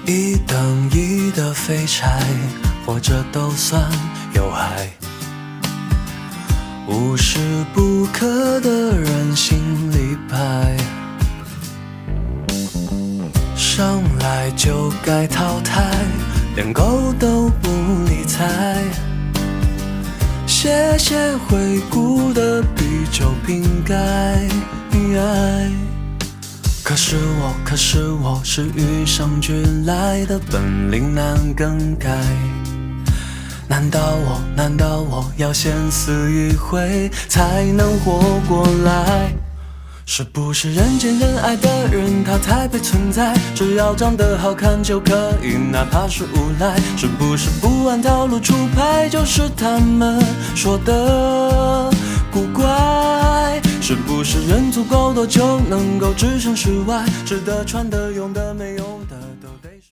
一等一的废柴，活着都算有害。无时不刻的人心里派，生来就该淘汰，连狗都不理睬。谢谢回顾的比酒瓶盖。可是我是与生俱来的本领难更改。难道我要先死一回才能活过来？是不是人见人爱的人他才配存在？只要长得好看就可以，哪怕是无赖。是不是不按套路出牌就是他们说的古怪？是不是人足够多就能够置身事外？吃的穿的用的没用的